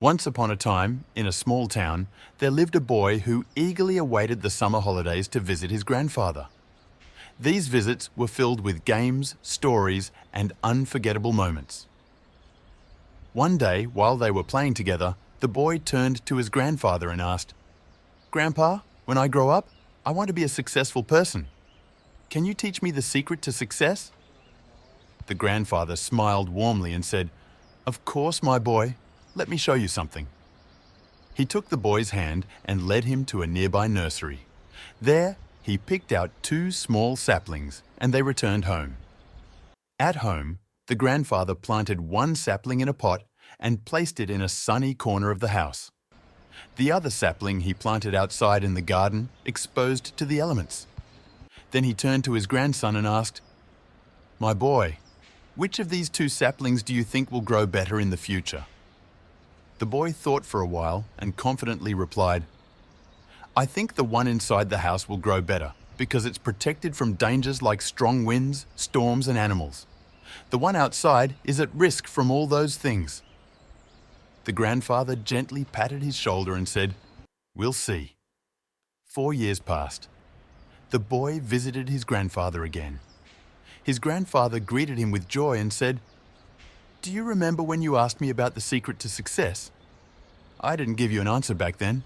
Once upon a time, in a small town, there lived a boy who eagerly awaited the summer holidays to visit his grandfather. These visits were filled with games, stories, and unforgettable moments. One day, while they were playing together, the boy turned to his grandfather and asked, "Grandpa, when I grow up, I want to be a successful person. Can you teach me the secret to success?" The grandfather smiled warmly and said, "Of course, my boy. Let me show you something." He took the boy's hand and led him to a nearby nursery. There, he picked out two small saplings and they returned home. At home, the grandfather planted one sapling in a pot and placed it in a sunny corner of the house. The other sapling he planted outside in the garden, exposed to the elements. Then he turned to his grandson and asked, "My boy, which of these two saplings do you think will grow better in the future?" The boy thought for a while and confidently replied, "I think the one inside the house will grow better because it's protected from dangers like strong winds, storms, and animals. The one outside is at risk from all those things." The grandfather gently patted his shoulder and said, "We'll see." 4 years passed. The boy visited his grandfather again. His grandfather greeted him with joy and said, "Do you remember when you asked me about the secret to success? I didn't give you an answer back then,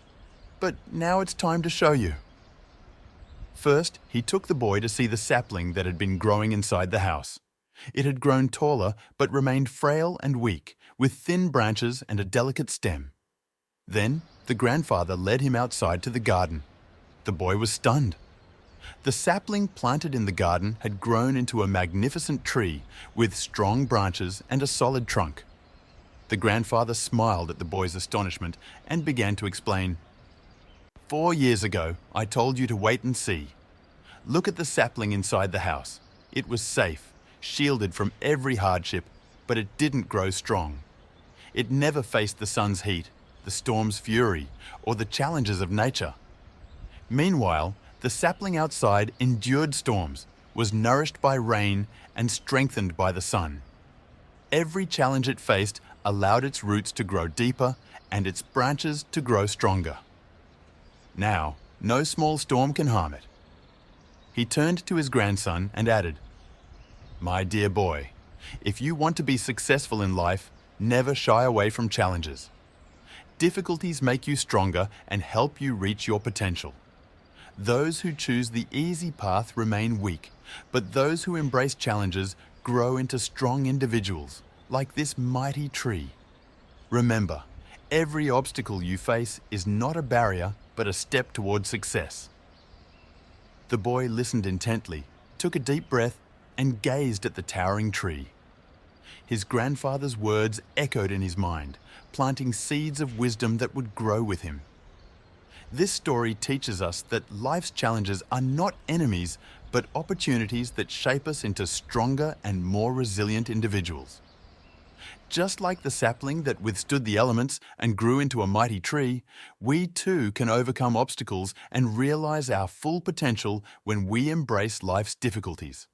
but now it's time to show you." First, he took the boy to see the sapling that had been growing inside the house. It had grown taller but remained frail and weak, with thin branches and a delicate stem. Then, the grandfather led him outside to the garden. The boy was stunned. The sapling planted in the garden had grown into a magnificent tree with strong branches and a solid trunk. The grandfather smiled at the boy's astonishment and began to explain, "4 years ago, I told you to wait and see. Look at the sapling inside the house. It was safe, shielded from every hardship, but it didn't grow strong. It never faced the sun's heat, the storm's fury, or the challenges of nature. Meanwhile, the sapling outside endured storms, was nourished by rain, and strengthened by the sun. Every challenge it faced allowed its roots to grow deeper and its branches to grow stronger. Now, no small storm can harm it." He turned to his grandson and added, "My dear boy, if you want to be successful in life, never shy away from challenges. Difficulties make you stronger and help you reach your potential. Those who choose the easy path remain weak, but those who embrace challenges grow into strong individuals, like this mighty tree. Remember, every obstacle you face is not a barrier, but a step toward success." The boy listened intently, took a deep breath, and gazed at the towering tree. His grandfather's words echoed in his mind, planting seeds of wisdom that would grow with him. This story teaches us that life's challenges are not enemies, but opportunities that shape us into stronger and more resilient individuals. Just like the sapling that withstood the elements and grew into a mighty tree, we too can overcome obstacles and realize our full potential when we embrace life's difficulties.